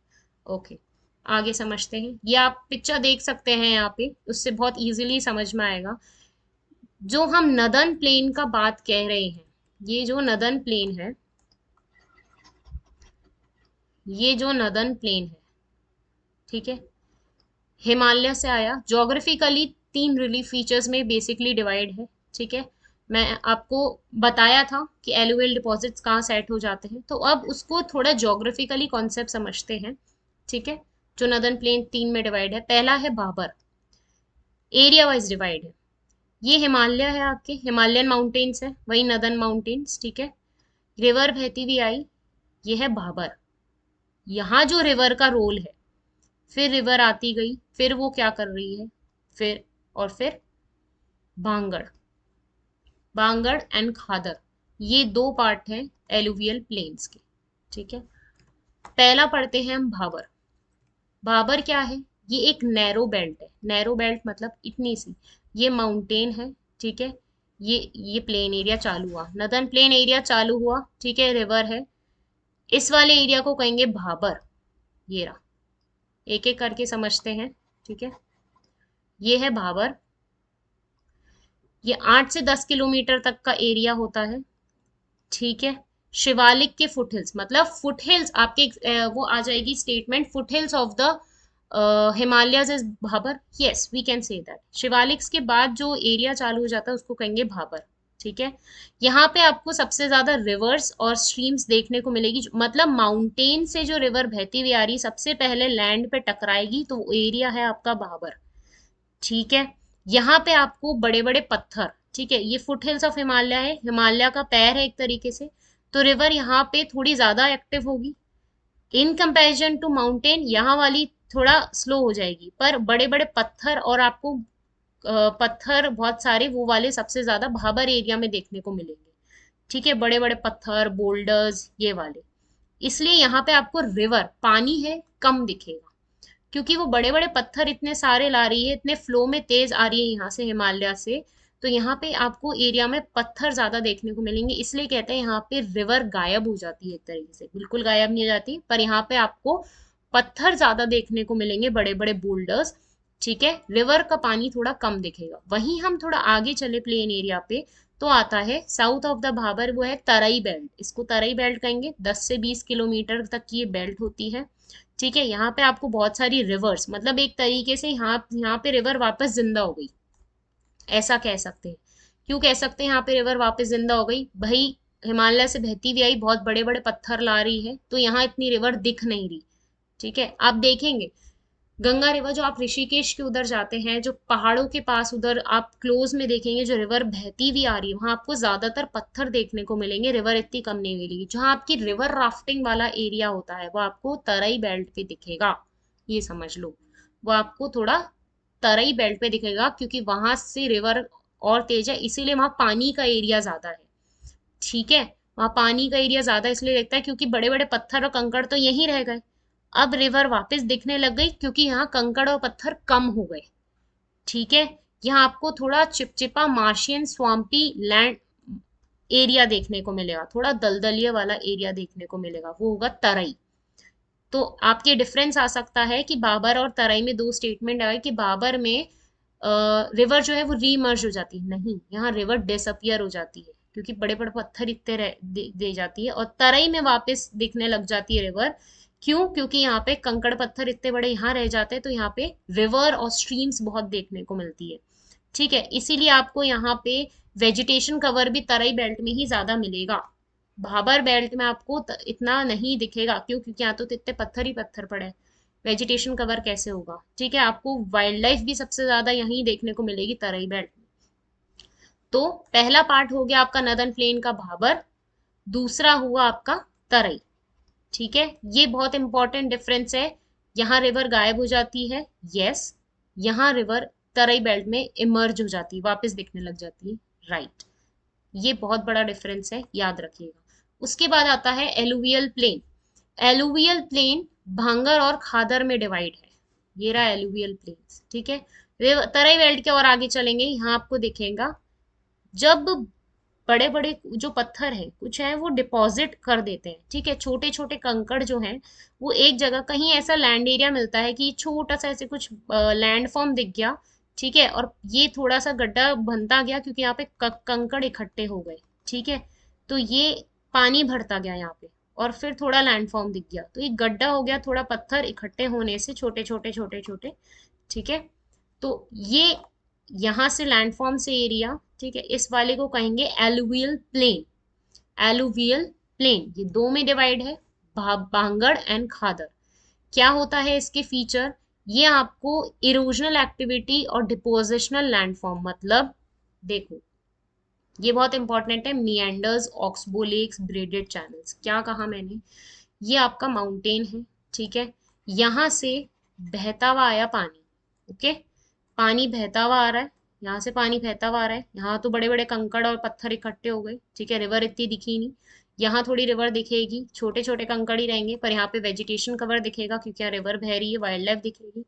Okay, आगे समझते हैं। ये आप पिक्चर देख सकते हैं यहाँ पे, उससे बहुत इजीली समझ में आएगा। जो हम नदर्न प्लेन का बात कह रहे हैं, ये जो नदर्न प्लेन है, ये जो नदर्न प्लेन है, ठीक है, हिमालय से आया, ज्योग्राफिकली तीन रिलीफ फीचर्स में बेसिकली डिवाइड है। ठीक है, मैं आपको बताया था कि एलुवियल डिपॉजिट्स कहाँ सेट हो जाते हैं, तो अब उसको थोड़ा ज्योग्राफिकली कॉन्सेप्ट समझते हैं। ठीक है, जो नदर्न प्लेन तीन में डिवाइड है, पहला है भाबर, एरिया वाइज डिवाइड है। ये हिमालय है, आपके हिमालयन माउंटेन्स है, वही नदर्न माउंटेन्स। ठीक है, रिवर बहती हुई आई, ये है भाबर। यहाँ जो रिवर का रोल है, फिर रिवर आती गई, फिर वो क्या कर रही है, फिर और फिर भांगड़, बांगड़ एंड खादर, ये दो पार्ट हैं एलुवियल प्लेन्स के। ठीक है, पहला पढ़ते हैं हम भाबर। भाबर क्या है? ये एक नैरो बेल्ट है। नैरो बेल्ट मतलब इतनी सी, ये माउंटेन है। ठीक है, ये प्लेन एरिया चालू हुआ, नदर्न प्लेन एरिया चालू हुआ। ठीक है, रिवर है, इस वाले एरिया को कहेंगे भाबर। ये रहा, एक एक करके समझते हैं। ठीक है, ये है भाबर, ये 8 से 10 किलोमीटर तक का एरिया होता है। ठीक है, शिवालिक के फुटहिल्स, मतलब फुटहिल्स आपके वो आ जाएगी statement, foothills of the Himalayas is Bhabar. Yes, we can say that. Shivaliks के बाद जो एरिया चालू हो जाता है उसको कहेंगे भाबर। ठीक है, यहाँ पे आपको सबसे ज्यादा रिवर्स और स्ट्रीम्स देखने को मिलेगी, मतलब माउंटेन से जो रिवर बहती हुई आ रही सबसे पहले लैंड पे टकराएगी, तो वो एरिया है आपका भाबर। ठीक है, यहाँ पे आपको बड़े बड़े पत्थर, ठीक है, ये फुट हिल्स ऑफ हिमालय है, हिमालय का पैर है एक तरीके से, तो रिवर यहाँ पे थोड़ी ज्यादा एक्टिव होगी इन कंपैरिजन टू माउंटेन। यहाँ वाली थोड़ा स्लो हो जाएगी, पर बड़े बड़े पत्थर और आपको पत्थर बहुत सारे वो वाले सबसे ज्यादा भाबर एरिया में देखने को मिलेंगे। ठीक है, बड़े बड़े पत्थर, बोल्डर्स, ये वाले। इसलिए यहाँ पे आपको रिवर पानी है कम दिखेगा, क्योंकि वो बड़े बड़े पत्थर इतने सारे ला रही है, इतने फ्लो में तेज आ रही है यहाँ से हिमालय से, तो यहाँ पे आपको एरिया में पत्थर ज्यादा देखने को मिलेंगे। इसलिए कहते हैं यहाँ पे रिवर गायब हो जाती है, एक तरीके से बिल्कुल गायब नहीं हो जाती, पर यहाँ पे आपको पत्थर ज्यादा देखने को मिलेंगे, बड़े बड़े बोल्डर्स। ठीक है, रिवर का पानी थोड़ा कम दिखेगा। वहीं हम थोड़ा आगे चले प्लेन एरिया पे, तो आता है साउथ ऑफ द भाबर, वो है तराई बेल्ट। इसको तराई बेल्ट कहेंगे, 10 से 20 किलोमीटर तक की ये बेल्ट होती है। ठीक है, यहाँ पे आपको बहुत सारी रिवर्स, मतलब एक तरीके से यहाँ पे रिवर वापस जिंदा हो गई, ऐसा कह सकते हैं। क्यों कह सकते हैं यहाँ पे रिवर वापस जिंदा हो गई? भाई हिमालय से बहती हुई आई, बहुत बड़े बड़े पत्थर ला रही है, तो यहाँ इतनी रिवर दिख नहीं रही। ठीक है, आप देखेंगे गंगा रिवर, जो आप ऋषिकेश के उधर जाते हैं, जो पहाड़ों के पास उधर आप क्लोज में देखेंगे, जो रिवर बहती हुई आ रही है, वहां आपको ज्यादातर पत्थर देखने को मिलेंगे, रिवर इतनी कम नहीं मिलेगी। जहां आपकी रिवर राफ्टिंग वाला एरिया होता है वो आपको तराई बेल्ट पे दिखेगा, ये समझ लो। वो आपको थोड़ा तराई बेल्ट पे दिखेगा, क्योंकि वहां से रिवर और तेज है, इसीलिए वहां पानी का एरिया ज्यादा है। ठीक है, वहां पानी का एरिया ज्यादा इसलिए दिखता है क्योंकि बड़े बड़े पत्थर और कंकड़ तो यहीं रह गए। अब रिवर वापस दिखने लग गई क्योंकि यहाँ कंकड़ और पत्थर कम हो गए। ठीक है, यहाँ आपको थोड़ा चिपचिपा मार्शियन स्वाम्पी लैंड एरिया देखने को मिलेगा, थोड़ा दलदलिया वाला एरिया देखने को मिलेगा, वो होगा तराई। तो आपके डिफरेंस आ सकता है कि बाबर और तराई में दो स्टेटमेंट आए कि बाबर में रिवर जो है वो रीमर्ज हो जाती है, नहीं, यहाँ रिवर डिसअपियर हो जाती है, क्योंकि बड़े बड़े पत्थर इतने दे जाती है, और तराई में वापस दिखने लग जाती है रिवर। क्यों? क्योंकि यहाँ पे कंकड़ पत्थर इतने बड़े यहाँ रह जाते हैं, तो यहाँ पे रिवर और स्ट्रीम्स बहुत देखने को मिलती है। ठीक है, इसीलिए आपको यहाँ पे वेजिटेशन कवर भी तराई बेल्ट में ही ज्यादा मिलेगा। भाबर बेल्ट में आपको इतना नहीं दिखेगा। क्यों? क्योंकि यहाँ तो इतने पत्थर ही पत्थर पड़े हैं, वेजिटेशन कवर कैसे होगा? ठीक है, आपको वाइल्ड लाइफ भी सबसे ज्यादा यहीं देखने को मिलेगी, तराई बेल्ट में। तो पहला पार्ट हो गया आपका नदन प्लेन का भाबर, दूसरा हुआ आपका तराई। ठीक है, ये बहुत इंपॉर्टेंट डिफरेंस है। यहाँ रिवर गायब हो जाती है, यस, यहाँ रिवर तराई बेल्ट में इमर्ज हो जाती है, वापस दिखने लग जाती है, राइट। ये बहुत बड़ा डिफरेंस है, याद रखिएगा। उसके बाद आता है एलुवियल प्लेन। एलुवियल प्लेन भांगर और खादर में डिवाइड है। ये रहा एलुवियल प्लेन्स। ठीक है, तराई बेल्ट के और आगे चलेंगे, यहाँ आपको दिखेगा जब बड़े बड़े जो पत्थर हैं कुछ है वो डिपॉजिट कर देते हैं। ठीक है, छोटे छोटे कंकड़ जो हैं वो एक जगह कहीं ऐसा लैंड एरिया मिलता है कि छोटा सा ऐसे कुछ लैंड फॉर्म दिख गया। ठीक है, और ये थोड़ा सा गड्ढा बनता गया क्योंकि यहाँ पे कंकड़ इकट्ठे हो गए। ठीक है, तो ये पानी भरता गया यहाँ पे, और फिर थोड़ा लैंड फॉर्म दिख गया, तो ये गड्ढा हो गया, थोड़ा पत्थर इकट्ठे होने से छोटे छोटे छोटे छोटे। ठीक है, तो ये यहाँ से लैंडफॉर्म से एरिया। ठीक है, इस वाले को कहेंगे एलुवियल प्लेन। एलुवियल प्लेन ये दो में डिवाइड है, भांगड़ एंड खादर। क्या होता है इसके फीचर? ये आपको इरोजनल एक्टिविटी और डिपोजिशनल लैंडफॉर्म, मतलब देखो ये बहुत इंपॉर्टेंट है, मिएंडर्स, ऑक्सबो लेक्स, ब्रेडेड चैनल्स। क्या कहा मैंने? ये आपका माउंटेन है। ठीक है, यहाँ से बहता हुआ आया पानी। ओके, पानी बहता हुआ आ रहा है, यहाँ से पानी बहता हुआ आ रहा है, यहाँ तो बड़े बड़े कंकड़ और पत्थर इकट्ठे हो गए। ठीक है, रिवर इतनी दिखी नहीं, यहाँ थोड़ी रिवर दिखेगी, छोटे छोटे कंकड़ ही रहेंगे, पर यहाँ पे वेजिटेशन कवर दिखेगा क्योंकि यहाँ रिवर बह रही है, वाइल्ड लाइफ दिखेगी।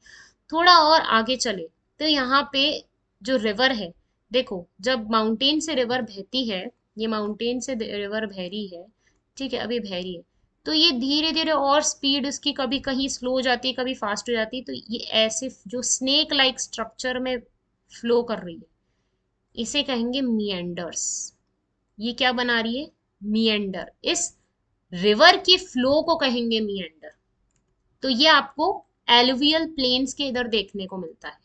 थोड़ा और आगे चले तो यहाँ पे जो रिवर है, देखो जब माउंटेन से रिवर बहती है, ये माउंटेन से रिवर बह रही है। ठीक है, अभी बह रही है, तो ये धीरे धीरे और स्पीड उसकी कभी कहीं स्लो हो जाती है, कभी फास्ट हो जाती है, तो ये ऐसे जो स्नेक लाइक स्ट्रक्चर में फ्लो कर रही है, इसे कहेंगे मिएंडर्स। ये क्या बना रही है? मिएंडर। इस रिवर की फ्लो को कहेंगे मिएंडर। तो ये आपको एलुवियल प्लेन्स के इधर देखने को मिलता है।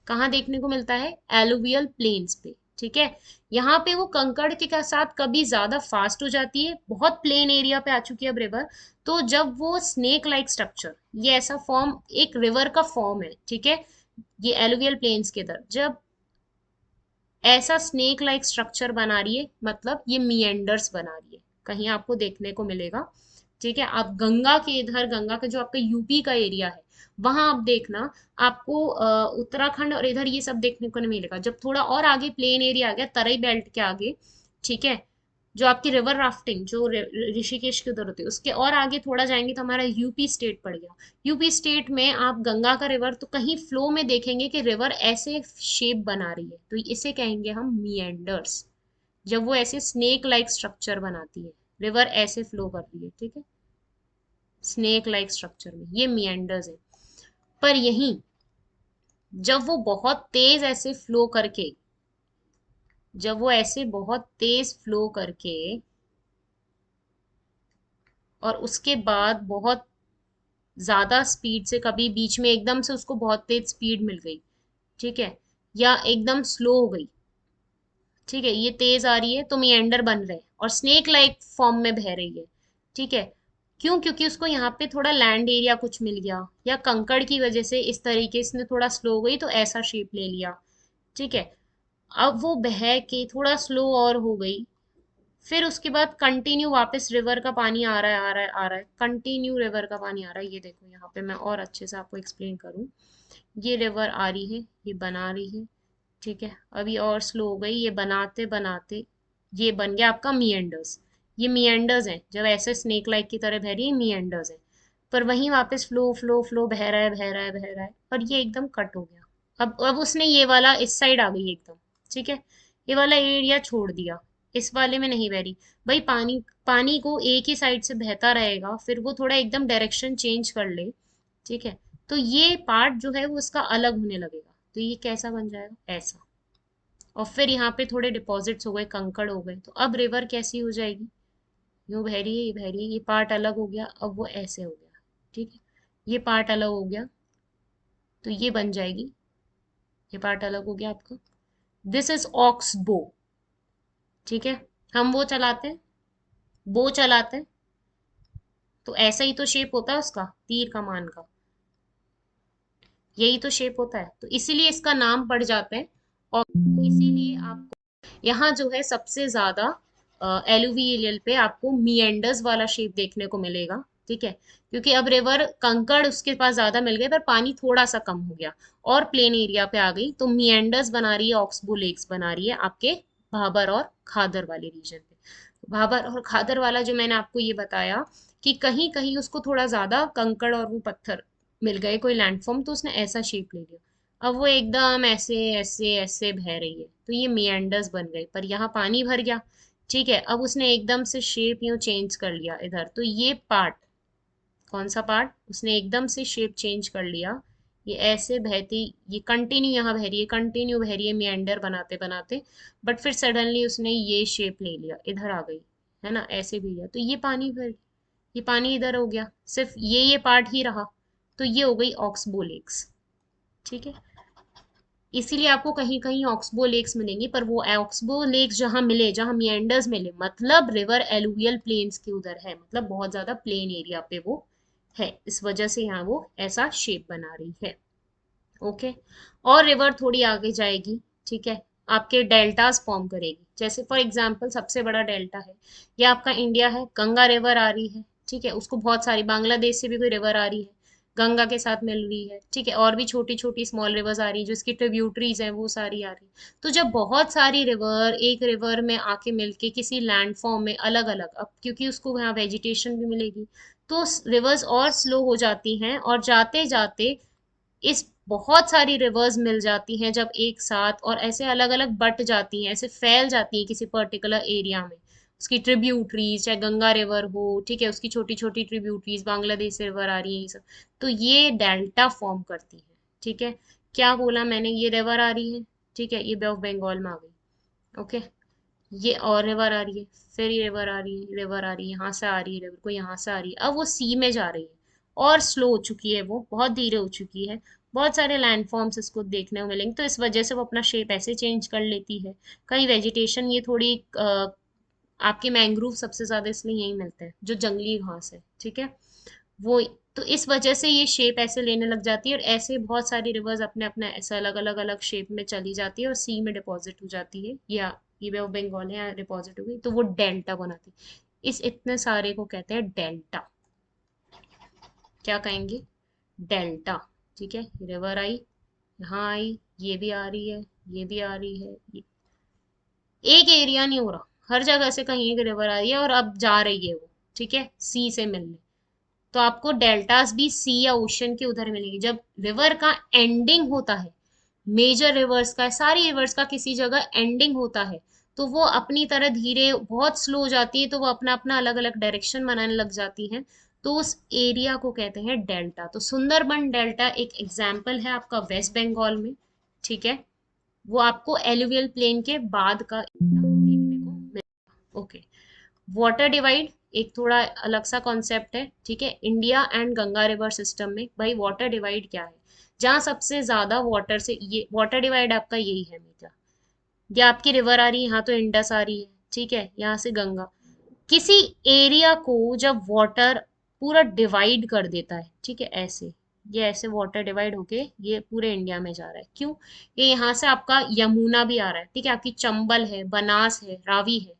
कहाँ देखने को मिलता है? एलुवियल प्लेन्स पे। ठीक है, यहाँ पे वो कंकड़ के साथ कभी ज्यादा फास्ट हो जाती है, बहुत प्लेन एरिया पे आ चुकी है अब रिवर, तो जब वो स्नेक लाइक स्ट्रक्चर, ये ऐसा फॉर्म एक रिवर का फॉर्म है। ठीक है, ये एलुवियल प्लेन्स के इधर जब ऐसा स्नेक लाइक स्ट्रक्चर बना रही है, मतलब ये मिएंडर्स बना रही है, कहीं आपको देखने को मिलेगा। ठीक है, आप गंगा के इधर, गंगा का जो आपका यूपी का एरिया है, वहां आप देखना, आपको उत्तराखंड और इधर ये सब देखने को नहीं मिलेगा। जब थोड़ा और आगे प्लेन एरिया आ गया, तराई बेल्ट के आगे, ठीक है, जो आपकी रिवर राफ्टिंग जो ऋषिकेश के उधर होती है, उसके और आगे थोड़ा जाएंगे तो हमारा यूपी स्टेट पड़ गया। यूपी स्टेट में आप गंगा का रिवर तो कहीं फ्लो में देखेंगे कि रिवर ऐसे शेप बना रही है, तो इसे कहेंगे हम मिएंडर्स। जब वो ऐसे स्नेक लाइक स्ट्रक्चर बनाती है, रिवर ऐसे फ्लो कर रही है, ठीक है, स्नेक लाइक स्ट्रक्चर में, ये मिएंडर्स है। पर यहीं जब वो बहुत तेज ऐसे फ्लो करके, जब वो ऐसे बहुत तेज फ्लो करके और उसके बाद बहुत ज्यादा स्पीड से, कभी बीच में एकदम से उसको बहुत तेज स्पीड मिल गई, ठीक है, या एकदम स्लो हो गई, ठीक है, ये तेज आ रही है तो मिएंडर बन रहे हैं और स्नेक लाइक फॉर्म में बह रही है, ठीक है। क्यों? क्योंकि उसको यहाँ पे थोड़ा लैंड एरिया कुछ मिल गया, या कंकड़ की वजह से इस तरीके से थोड़ा स्लो हो गई तो ऐसा शेप ले लिया, ठीक है। अब वो बह के थोड़ा स्लो और हो गई, फिर उसके बाद कंटिन्यू वापस रिवर का पानी आ रहा है, आ रहा है, आ रहा है, कंटिन्यू रिवर का पानी आ रहा है। ये देखो यहाँ पे मैं और अच्छे से आपको एक्सप्लेन करूँ, ये रिवर आ रही है, ये बना रही है, ठीक है, अभी और स्लो हो गई, ये बनाते बनाते ये बन गया आपका मिएंडर्स। ये मिएंडर्स हैं, जब ऐसे स्नेक लाइक की तरह बह रही है, मिएंडर्स हैं। पर वहीं वापस फ्लो फ्लो फ्लो बह रहा है, बह रहा है, बह रहा है, और ये एकदम कट हो गया। अब उसने ये वाला इस साइड आ गई एकदम, ठीक है, ये वाला एरिया छोड़ दिया, इस वाले में नहीं बह रही। भाई पानी, पानी को एक ही साइड से बहता रहेगा, फिर वो थोड़ा एकदम डायरेक्शन चेंज कर ले, ठीक है, तो ये पार्ट जो है वो उसका अलग होने लगेगा, तो ये कैसा बन जाएगा, ऐसा। और फिर यहाँ पे थोड़े डिपॉजिट्स हो गए, कंकड़ हो गए, तो अब रिवर कैसी हो जाएगी, यूं बह रही है, ये बह रही है, ये पार्ट अलग हो गया, अब वो ऐसे हो गया, ठीक है, ये पार्ट अलग हो गया, तो ये बन जाएगी, ये पार्ट अलग हो गया आपका, दिस इज ऑक्स बो, ठीक है। हम वो चलाते हैं, बो चलाते हैं, तो ऐसा ही तो शेप होता है उसका, तीर कमान का, यही तो शेप होता है, तो इसीलिए इसका नाम पड़ जाता है। और इसीलिए आपको यहाँ जो है सबसे ज्यादा एलुवियल पे आपको मिएंडर्स वाला शेप देखने को मिलेगा, ठीक है, क्योंकि अब रिवर कंकड़ उसके पास ज्यादा मिल गए पर पानी थोड़ा सा कम हो गया और प्लेन एरिया पे आ गई, तो मिएंडर्स बना रही है, ऑक्सबो लेक्स बना रही है आपके भाबर और खादर वाले रीजन पे। भाबर और खादर वाला जो मैंने आपको ये बताया कि कहीं कहीं उसको थोड़ा ज्यादा कंकड़ और वो पत्थर मिल गए, कोई लैंडफॉर्म, तो उसने ऐसा शेप ले लिया, अब वो एकदम ऐसे ऐसे ऐसे बह रही है, तो ये मिएंडर्स बन गए, पर यहाँ पानी भर गया, ठीक है, अब उसने एकदम से शेप यूं चेंज कर लिया इधर, तो ये पार्ट, कौन सा पार्ट, उसने एकदम से शेप चेंज कर लिया, ये ऐसे बहती, ये कंटिन्यू यहाँ बह रही है, कंटिन्यू बह रही है मिएंडर बनाते बनाते, बट फिर सडनली उसने ये शेप ले लिया, इधर आ गई, है ना, ऐसे भी गया, तो ये पानी भर, ये पानी इधर हो गया, सिर्फ ये पार्ट ही रहा, तो ये हो गई ऑक्सबो लेक्स, ठीक है। इसीलिए आपको कहीं कहीं ऑक्सबो लेक्स मिलेंगी, पर वो ऑक्सबो लेक्स जहां मिले, जहां मिएंडर्स मिले, मतलब रिवर एलुवियल प्लेन्स के उधर है, मतलब बहुत ज्यादा प्लेन एरिया पे वो है, इस वजह से यहाँ वो ऐसा शेप बना रही है, ओके। और रिवर थोड़ी आगे जाएगी, ठीक है, आपके डेल्टास फॉर्म करेगी, जैसे फॉर एग्जांपल सबसे बड़ा डेल्टा है, ये आपका इंडिया है, गंगा रिवर आ रही है, ठीक है, उसको बहुत सारी, बांग्लादेश से भी कोई रिवर आ रही है, गंगा के साथ मिल रही है, ठीक है, और भी छोटी छोटी स्मॉल रिवर्स आ रही है जो इसकी ट्रिब्यूटरीज हैं, वो सारी आ रही है। तो जब बहुत सारी रिवर एक रिवर में आके मिलके किसी लैंडफॉर्म में अलग अलग, अब क्योंकि उसको यहाँ वेजिटेशन भी मिलेगी, तो रिवर्स और स्लो हो जाती हैं, और जाते जाते इस बहुत सारी रिवर्स मिल जाती हैं जब एक साथ, और ऐसे अलग अलग बट जाती हैं, ऐसे फैल जाती हैं किसी पर्टिकुलर एरिया में, उसकी ट्रिब्यूटरीज, चाहे गंगा रिवर हो, ठीक है, उसकी छोटी छोटी ट्रिब्यूटरीज, बांग्लादेश से रिवर आ रही है, ये सब, तो ये डेल्टा फॉर्म करती है, ठीक है। क्या बोला मैंने, ये रिवर आ रही है, ठीक है, ये बे ऑफ बंगाल में आ गई, ओके, ये और रिवर आ रही है, फिर ये रिवर आ रही है, रिवर आ रही है, यहाँ से आ रही है रिवर को, यहाँ से आ रही है, अब वो सी में जा रही है, और स्लो हो चुकी है, वो बहुत धीरे हो चुकी है, बहुत सारे लैंडफॉर्म्स इसको देखने को मिलेंगे, तो इस वजह से वो अपना शेप ऐसे चेंज कर लेती है। कहीं वेजिटेशन, ये थोड़ी आपके मैंग्रोव सबसे ज्यादा इसलिए यही मिलते हैं, जो जंगली घास है, ठीक है, वो, तो इस वजह से ये शेप ऐसे लेने लग जाती है, और ऐसे बहुत सारी रिवर्स अपने अपने ऐसे अलग अलग अलग शेप में चली जाती है और सी में डिपॉजिट हो जाती है, या ये बे ऑफ बंगाल है डिपॉजिट हो गई, तो वो डेल्टा बनाती है। इस इतने सारे को कहते हैं डेल्टा, क्या कहेंगे, डेल्टा, ठीक है, रिवर आई, यहाँ आई, ये भी आ रही है, ये भी आ रही है, एक एरिया नहीं हो रहा, हर जगह से कहीं एक रिवर आ रही है और अब जा रही है वो, ठीक है, सी से मिलने। तो आपको डेल्टास भी सी या ओशन के उधर मिलेंगे। जब रिवर का एंडिंग होता है, मेजर रिवर्स का, सारी रिवर्स का किसी जगह एंडिंग होता है, तो वो अपनी तरह धीरे बहुत स्लो हो जाती है, तो वो अपना अपना अलग अलग डायरेक्शन बनाने लग जाती हैं। तो उस एरिया को कहते हैं डेल्टा। तो सुंदरबन डेल्टा एक एग्जाम्पल है आपका वेस्ट बंगाल में, ठीक है। वो आपको एलुवियल प्लेन के बाद का एरिया देखने को मिलेगा। ओके, वाटर डिवाइड एक थोड़ा अलग सा कॉन्सेप्ट है, ठीक है। India and Ganga river system में भाई वाटर डिवाइड क्या है, जहाँ सबसे ज्यादा वाटर से, ये वाटर डिवाइड आपका यही है मीटर। ये आपकी रिवर आ रही है, यहाँ तो इंडस आ रही है, ठीक है, यहाँ से गंगा। किसी एरिया को जब वाटर पूरा डिवाइड कर देता है, ठीक है, ऐसे, ये ऐसे वाटर डिवाइड होके ये पूरे इंडिया में जा रहा है, क्यों? ये यहाँ से आपका यमुना भी आ रहा है, ठीक है, आपकी चंबल है, बनास है, रावी है,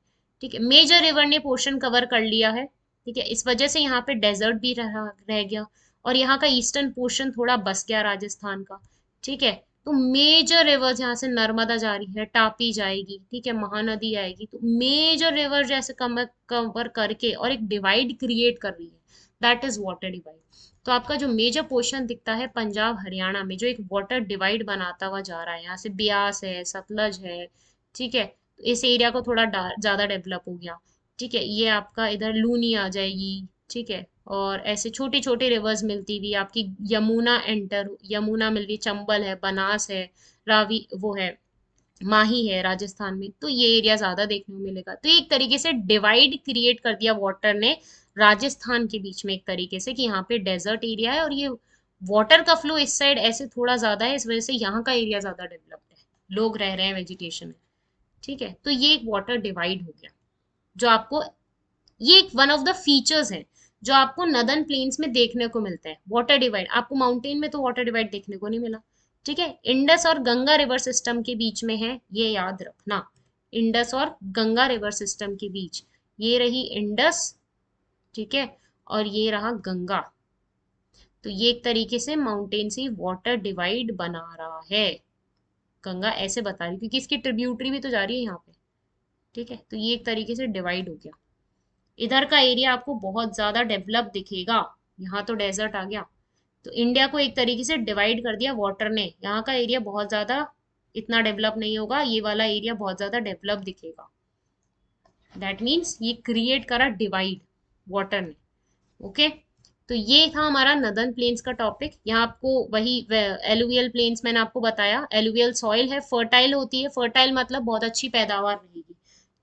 ठीक है, मेजर रिवर ने पोर्शन कवर कर लिया है, ठीक है। इस वजह से यहाँ पे डेजर्ट भी रह गया, और यहाँ का ईस्टर्न पोर्शन थोड़ा बस गया राजस्थान का, ठीक है। तो मेजर रिवर्स यहाँ से नर्मदा जा रही है, तापी जाएगी, ठीक है, महानदी आएगी, तो मेजर रिवर जैसे कवर करके और एक डिवाइड क्रिएट कर रही है, दैट इज वाटर डिवाइड। तो आपका जो मेजर पोर्शन दिखता है पंजाब हरियाणा में, जो एक वाटर डिवाइड बनाता हुआ जा रहा है, यहाँ से ब्यास है, सतलज है, ठीक है, तो इस एरिया को थोड़ा ज्यादा डेवलप हो गया, ठीक है। ये आपका इधर लूनी आ जाएगी, ठीक है, और ऐसे छोटे छोटे रिवर्स मिलती हुई आपकी यमुना एंटर, यमुना मिल रही, चंबल है, बनास है, रावी वो है, माही है राजस्थान में, तो ये एरिया ज्यादा देखने को मिलेगा। तो एक तरीके से डिवाइड क्रिएट कर दिया वाटर ने राजस्थान के बीच में, एक तरीके से कि यहाँ पे डेजर्ट एरिया है और ये वाटर का फ्लो इस साइड ऐसे थोड़ा ज्यादा है, इस वजह से यहाँ का एरिया ज्यादा डेवलप्ड है, लोग रह रहे हैं, वेजिटेशन है, ठीक है। तो ये एक वाटर डिवाइड हो गया, जो आपको, ये एक वन ऑफ द फीचर्स है जो आपको नदर्न प्लेन्स में देखने को मिलता है, वाटर डिवाइड। आपको माउंटेन में तो वाटर डिवाइड देखने को नहीं मिला, ठीक है। इंडस और गंगा रिवर सिस्टम के बीच में है, ये याद रखना, इंडस और गंगा रिवर सिस्टम के बीच, ये रही इंडस, ठीक है, और ये रहा गंगा। तो ये एक तरीके से माउंटेन से वाटर डिवाइड बना रहा है, गंगा ऐसे बता रही, क्योंकि इसकी ट्रिब्यूटरी भी तो जा रही है यहाँ पे, ठीक है। तो ये एक तरीके से डिवाइड हो गया। इधर का एरिया आपको बहुत ज्यादा डेवलप दिखेगा, यहाँ तो डेजर्ट आ गया। तो इंडिया को एक तरीके से डिवाइड कर दिया वाटर ने, यहाँ का एरिया बहुत ज्यादा इतना डेवलप नहीं होगा, ये वाला एरिया बहुत ज्यादा डेवलप दिखेगा। दैट मीन्स ये क्रिएट करा डिवाइड वाटर ने। ओके, तो ये था हमारा नदर्न प्लेन्स का टॉपिक। यहाँ आपको वही एलुवियल प्लेन्स मैंने आपको बताया, एलुवियल सॉइल है, फर्टाइल होती है, फर्टाइल मतलब बहुत अच्छी पैदावार रहेगी,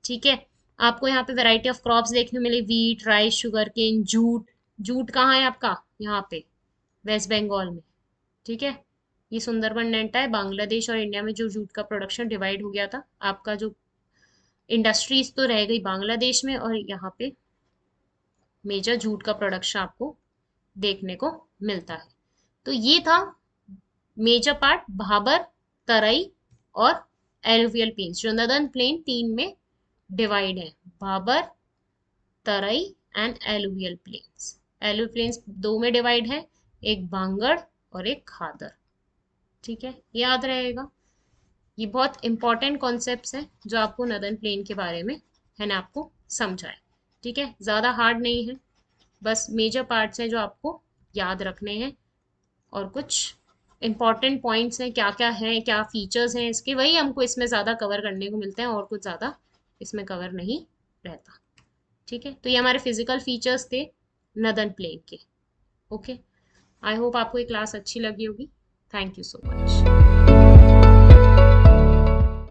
ठीक है। आपको यहाँ पे वैरायटी ऑफ क्रॉप्स देखने मिले, wheat, rice, sugarcane, jute. Jute कहाँ है आपका? यहाँ पे वेस्ट बंगाल में, ठीक है। ये सुंदरबन डेल्टा है, बांग्लादेश और इंडिया में जो जूट का प्रोडक्शन डिवाइड हो गया था, आपका जो इंडस्ट्रीज तो रह गई बांग्लादेश में, और यहाँ पे मेजर जूट का प्रोडक्शन आपको देखने को मिलता है। तो ये था मेजर पार्ट, भाबर, तराई और एलुवियल प्लेन्स, जो नदर्न प्लेन तीन में डिवाइड है, Bhabar, Terai and alluvial plains. Alluvial plains दो में डिवाइड है, एक बांगड़ और एक खादर, ठीक है, याद रहेगा। ये बहुत इंपॉर्टेंट कॉन्सेप्ट्स हैं जो आपको नदर्न प्लेन के बारे में है ना आपको समझाए, ठीक है, ज़्यादा हार्ड नहीं है, बस मेजर पार्ट्स हैं जो आपको याद रखने हैं, और कुछ इंपॉर्टेंट पॉइंट्स हैं, क्या क्या है, क्या फीचर्स हैं इसके, वही हमको इसमें ज़्यादा कवर करने को मिलते हैं, और कुछ ज़्यादा इसमें कवर नहीं रहता, ठीक है। तो ये हमारे फिजिकल फीचर्स थे नदर्न प्लेन के। ओके, आई होप आपको ये क्लास अच्छी लगी होगी। Thank you so much.